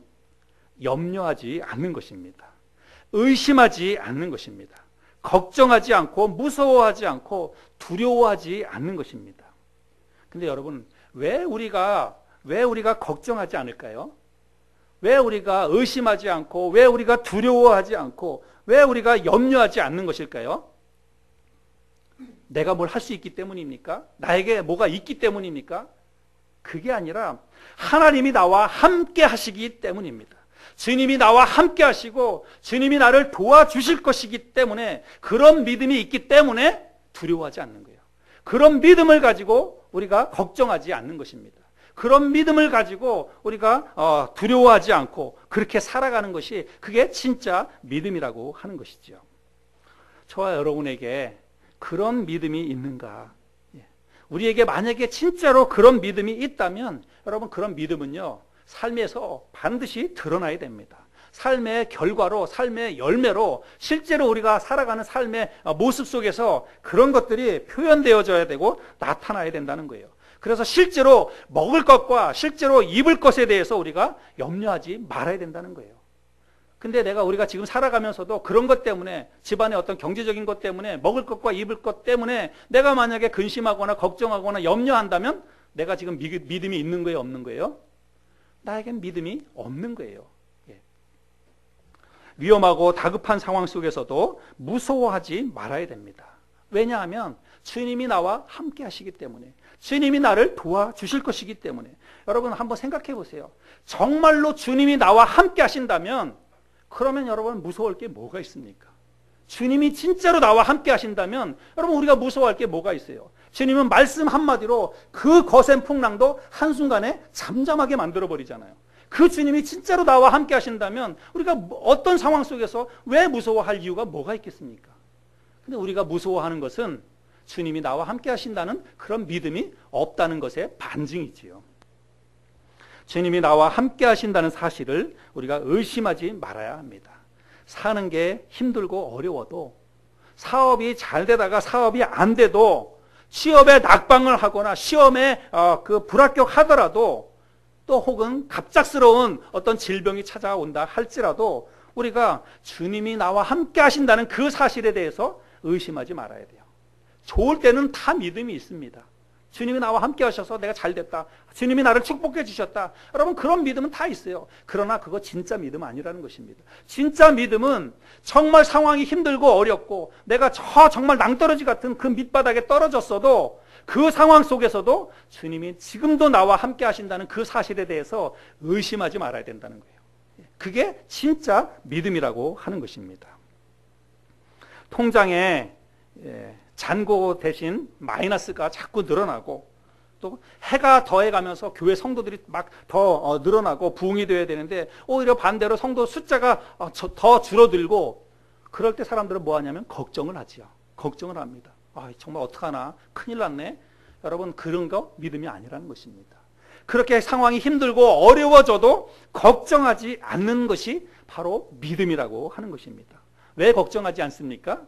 염려하지 않는 것입니다. 의심하지 않는 것입니다. 걱정하지 않고 무서워하지 않고 두려워하지 않는 것입니다. 근데 여러분 왜 우리가 걱정하지 않을까요? 왜 우리가 의심하지 않고 왜 우리가 두려워하지 않고 왜 우리가 염려하지 않는 것일까요? 내가 뭘 할 수 있기 때문입니까? 나에게 뭐가 있기 때문입니까? 그게 아니라 하나님이 나와 함께 하시기 때문입니다. 주님이 나와 함께 하시고 주님이 나를 도와주실 것이기 때문에 그런 믿음이 있기 때문에 두려워하지 않는 거예요. 그런 믿음을 가지고 우리가 걱정하지 않는 것입니다. 그런 믿음을 가지고 우리가 두려워하지 않고 그렇게 살아가는 것이 그게 진짜 믿음이라고 하는 것이죠. 저와 여러분에게 그런 믿음이 있는가? 우리에게 만약에 진짜로 그런 믿음이 있다면 여러분 그런 믿음은요 삶에서 반드시 드러나야 됩니다. 삶의 결과로, 삶의 열매로 실제로 우리가 살아가는 삶의 모습 속에서 그런 것들이 표현되어져야 되고 나타나야 된다는 거예요. 그래서 실제로 먹을 것과 실제로 입을 것에 대해서 우리가 염려하지 말아야 된다는 거예요. 근데 우리가 지금 살아가면서도 그런 것 때문에 집안의 어떤 경제적인 것 때문에 먹을 것과 입을 것 때문에 내가 만약에 근심하거나 걱정하거나 염려한다면 내가 지금 믿음이 있는 거예요, 없는 거예요? 나에겐 믿음이 없는 거예요. 위험하고 다급한 상황 속에서도 무서워하지 말아야 됩니다. 왜냐하면 주님이 나와 함께 하시기 때문에, 주님이 나를 도와주실 것이기 때문에. 여러분 한번 생각해 보세요. 정말로 주님이 나와 함께 하신다면 그러면 여러분 무서워할 게 뭐가 있습니까? 주님이 진짜로 나와 함께 하신다면 여러분 우리가 무서워할 게 뭐가 있어요? 주님은 말씀 한마디로 그 거센 풍랑도 한순간에 잠잠하게 만들어버리잖아요. 그 주님이 진짜로 나와 함께 하신다면 우리가 어떤 상황 속에서 왜 무서워할 이유가 뭐가 있겠습니까? 근데 우리가 무서워하는 것은 주님이 나와 함께 하신다는 그런 믿음이 없다는 것의 반증이지요. 주님이 나와 함께 하신다는 사실을 우리가 의심하지 말아야 합니다. 사는 게 힘들고 어려워도, 사업이 잘 되다가 사업이 안 돼도, 취업에 낙방을 하거나 시험에 불합격하더라도, 또 혹은 갑작스러운 어떤 질병이 찾아온다 할지라도 우리가 주님이 나와 함께 하신다는 그 사실에 대해서 의심하지 말아야 돼요. 좋을 때는 다 믿음이 있습니다. 주님이 나와 함께 하셔서 내가 잘 됐다. 주님이 나를 축복해 주셨다. 여러분 그런 믿음은 다 있어요. 그러나 그거 진짜 믿음 아니라는 것입니다. 진짜 믿음은 정말 상황이 힘들고 어렵고 내가 정말 낭떠러지 같은 그 밑바닥에 떨어졌어도 그 상황 속에서도 주님이 지금도 나와 함께 하신다는 그 사실에 대해서 의심하지 말아야 된다는 거예요. 그게 진짜 믿음이라고 하는 것입니다. 통장에 잔고 대신 마이너스가 자꾸 늘어나고 또 해가 더해가면서 교회 성도들이 막 더 늘어나고 부흥이 되어야 되는데 오히려 반대로 성도 숫자가 더 줄어들고 그럴 때 사람들은 뭐 하냐면 걱정을 하지요. 걱정을 합니다. 정말 어떡하나 큰일 났네. 여러분 그런 거 믿음이 아니라는 것입니다. 그렇게 상황이 힘들고 어려워져도 걱정하지 않는 것이 바로 믿음이라고 하는 것입니다. 왜 걱정하지 않습니까?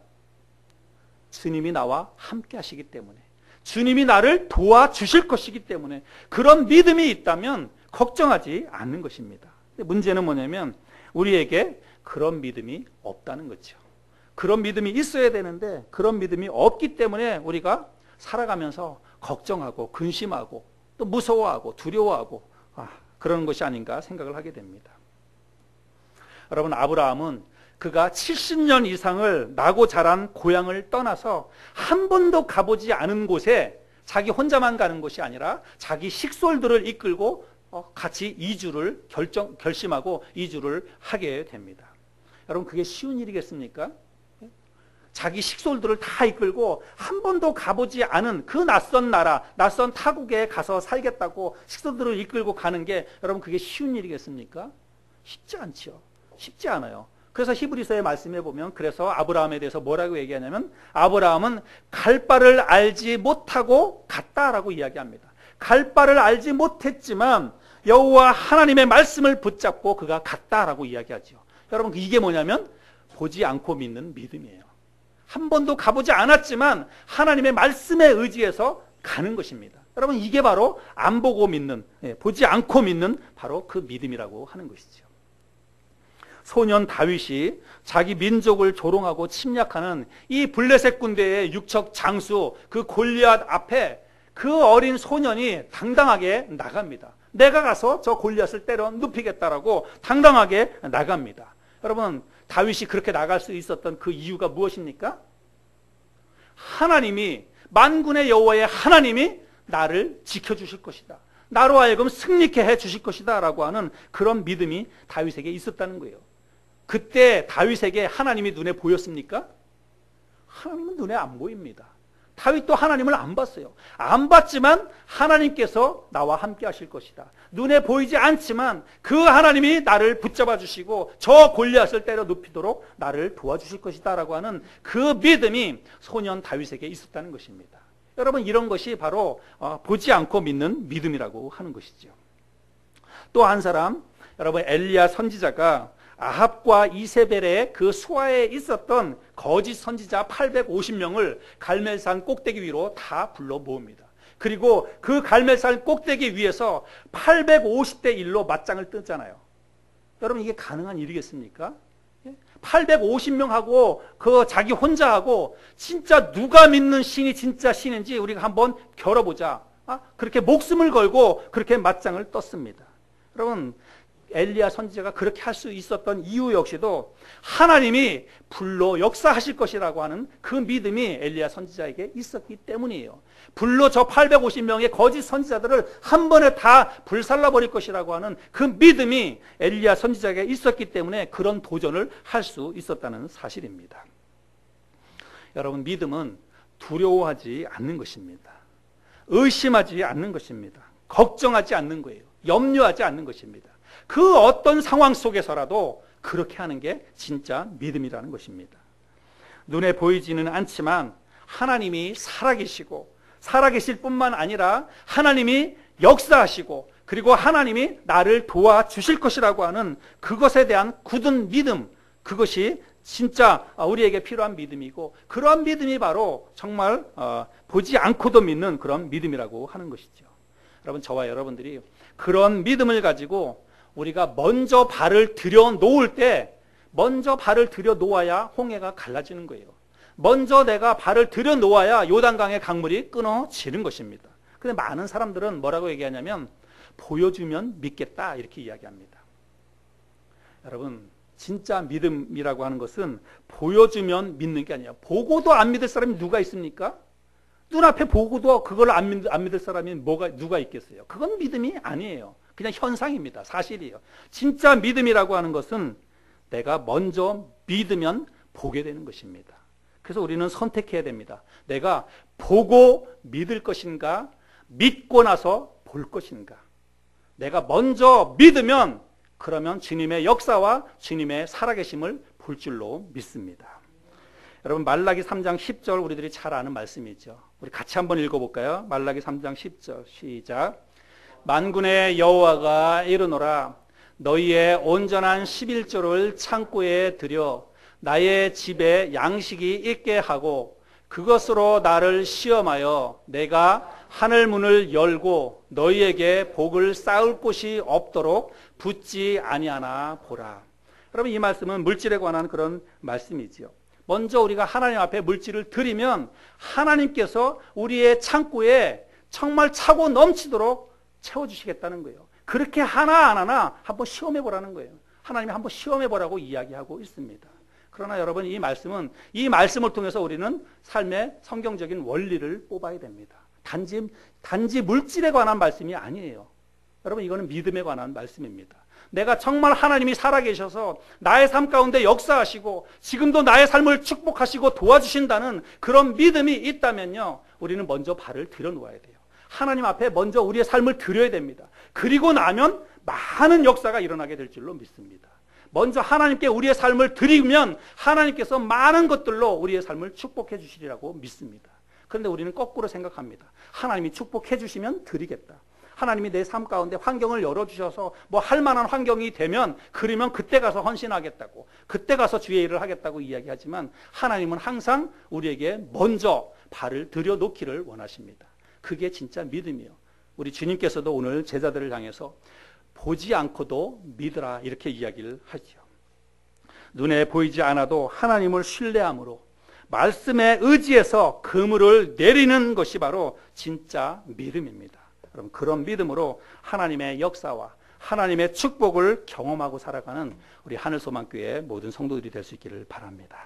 주님이 나와 함께 하시기 때문에, 주님이 나를 도와주실 것이기 때문에 그런 믿음이 있다면 걱정하지 않는 것입니다. 근데 문제는 뭐냐면 우리에게 그런 믿음이 없다는 거죠. 그런 믿음이 있어야 되는데 그런 믿음이 없기 때문에 우리가 살아가면서 걱정하고 근심하고 또 무서워하고 두려워하고 그런 것이 아닌가 생각을 하게 됩니다. 여러분 아브라함은 그가 70년 이상을 나고 자란 고향을 떠나서 한 번도 가보지 않은 곳에 자기 혼자만 가는 것이 아니라 자기 식솔들을 이끌고 같이 이주를 결심하고 이주를 하게 됩니다. 여러분 그게 쉬운 일이겠습니까? 자기 식솔들을 다 이끌고 한 번도 가보지 않은 그 낯선 나라, 낯선 타국에 가서 살겠다고 식솔들을 이끌고 가는 게 여러분 그게 쉬운 일이겠습니까? 쉽지 않죠. 쉽지 않아요. 그래서 히브리서의 말씀에 보면 그래서 아브라함에 대해서 뭐라고 얘기하냐면 아브라함은 갈 바를 알지 못하고 갔다라고 이야기합니다. 갈 바를 알지 못했지만 여호와 하나님의 말씀을 붙잡고 그가 갔다라고 이야기하죠. 여러분 이게 뭐냐면 보지 않고 믿는 믿음이에요. 한 번도 가보지 않았지만 하나님의 말씀에 의지해서 가는 것입니다. 여러분 이게 바로 안 보고 믿는, 보지 않고 믿는 바로 그 믿음이라고 하는 것이죠. 소년 다윗이 자기 민족을 조롱하고 침략하는 이 블레셋 군대의 육척 장수 그 골리앗 앞에 그 어린 소년이 당당하게 나갑니다. 내가 가서 저 골리앗을 때려 눕히겠다라고 당당하게 나갑니다. 여러분 다윗이 그렇게 나갈 수 있었던 그 이유가 무엇입니까? 하나님이 만군의 여호와의 하나님이 나를 지켜주실 것이다. 나로 하여금 승리케 해주실 것이다 라고 하는 그런 믿음이 다윗에게 있었다는 거예요. 그때 다윗에게 하나님이 눈에 보였습니까? 하나님은 눈에 안 보입니다. 다윗도 하나님을 안 봤어요. 안 봤지만 하나님께서 나와 함께 하실 것이다. 눈에 보이지 않지만 그 하나님이 나를 붙잡아 주시고 저 골리앗을 때려 눕히도록 나를 도와주실 것이다 라고 하는 그 믿음이 소년 다윗에게 있었다는 것입니다. 여러분, 이런 것이 바로 보지 않고 믿는 믿음이라고 하는 것이죠. 또 한 사람, 여러분, 엘리야 선지자가 아합과 이세벨의 그 수하에 있었던 거짓 선지자 850명을 갈멜산 꼭대기 위로 다 불러 모읍니다. 그리고 그 갈멜산 꼭대기 위에서 850대 1로 맞짱을 뜨잖아요. 여러분, 이게 가능한 일이겠습니까? 850명하고 그 자기 혼자 하고 진짜 누가 믿는 신이 진짜 신인지 우리가 한번 겨뤄보자. 그렇게 목숨을 걸고 그렇게 맞짱을 떴습니다. 여러분, 엘리야 선지자가 그렇게 할 수 있었던 이유 역시도 하나님이 불로 역사하실 것이라고 하는 그 믿음이 엘리야 선지자에게 있었기 때문이에요. 불로 저 850명의 거짓 선지자들을 한 번에 다 불살라버릴 것이라고 하는 그 믿음이 엘리야 선지자에게 있었기 때문에 그런 도전을 할 수 있었다는 사실입니다. 여러분, 믿음은 두려워하지 않는 것입니다. 의심하지 않는 것입니다. 걱정하지 않는 거예요. 염려하지 않는 것입니다. 그 어떤 상황 속에서라도 그렇게 하는 게 진짜 믿음이라는 것입니다. 눈에 보이지는 않지만 하나님이 살아계실 뿐만 아니라 하나님이 역사하시고 그리고 하나님이 나를 도와주실 것이라고 하는 그것에 대한 굳은 믿음, 그것이 진짜 우리에게 필요한 믿음이고, 그런 믿음이 바로 정말 보지 않고도 믿는 그런 믿음이라고 하는 것이죠. 여러분, 저와 여러분들이 그런 믿음을 가지고 우리가 먼저 발을 들여놓을 때, 먼저 발을 들여놓아야 홍해가 갈라지는 거예요. 먼저 내가 발을 들여놓아야 요단강의 강물이 끊어지는 것입니다. 그런데 많은 사람들은 뭐라고 얘기하냐면 보여주면 믿겠다 이렇게 이야기합니다. 여러분, 진짜 믿음이라고 하는 것은 보여주면 믿는 게 아니에요. 보고도 안 믿을 사람이 누가 있습니까? 눈앞에 보고도 그걸 안 믿을 사람이 누가 있겠어요? 그건 믿음이 아니에요. 그냥 현상입니다. 사실이에요. 진짜 믿음이라고 하는 것은 내가 먼저 믿으면 보게 되는 것입니다. 그래서 우리는 선택해야 됩니다. 내가 보고 믿을 것인가, 믿고 나서 볼 것인가. 내가 먼저 믿으면 그러면 주님의 역사와 주님의 살아계심을 볼 줄로 믿습니다. 여러분, 말라기 3장 10절 우리들이 잘 아는 말씀이죠. 우리 같이 한번 읽어볼까요? 말라기 3장 10절 시작. 만군의 여호와가 이르노라, 너희의 온전한 11조를 창고에 들여 나의 집에 양식이 있게 하고 그것으로 나를 시험하여 내가 하늘 문을 열고 너희에게 복을 쌓을 곳이 없도록 붙지 아니하나 보라. 여러분, 이 말씀은 물질에 관한 그런 말씀이지요. 먼저 우리가 하나님 앞에 물질을 드리면 하나님께서 우리의 창고에 정말 차고 넘치도록 채워주시겠다는 거예요. 그렇게 하나 안 하나 한번 시험해보라는 거예요. 하나님이 한번 시험해보라고 이야기하고 있습니다. 그러나 여러분, 이 말씀을 통해서 우리는 삶의 성경적인 원리를 뽑아야 됩니다. 단지 물질에 관한 말씀이 아니에요. 여러분, 이거는 믿음에 관한 말씀입니다. 내가 정말 하나님이 살아계셔서 나의 삶 가운데 역사하시고 지금도 나의 삶을 축복하시고 도와주신다는 그런 믿음이 있다면요, 우리는 먼저 발을 들여놓아야 돼요. 하나님 앞에 먼저 우리의 삶을 드려야 됩니다. 그리고 나면 많은 역사가 일어나게 될 줄로 믿습니다. 먼저 하나님께 우리의 삶을 드리면 하나님께서 많은 것들로 우리의 삶을 축복해 주시리라고 믿습니다. 그런데 우리는 거꾸로 생각합니다. 하나님이 축복해 주시면 드리겠다. 하나님이 내 삶 가운데 환경을 열어주셔서 뭐 할 만한 환경이 되면, 그러면 그때 가서 헌신하겠다고, 그때 가서 주의 일을 하겠다고 이야기하지만 하나님은 항상 우리에게 먼저 발을 들여놓기를 원하십니다. 그게 진짜 믿음이에요. 우리 주님께서도 오늘 제자들을 향해서 보지 않고도 믿으라 이렇게 이야기를 하죠. 눈에 보이지 않아도 하나님을 신뢰함으로 말씀에 의지해서 그물을 내리는 것이 바로 진짜 믿음입니다. 여러분, 그런 믿음으로 하나님의 역사와 하나님의 축복을 경험하고 살아가는 우리 하늘소망교회 모든 성도들이 될 수 있기를 바랍니다.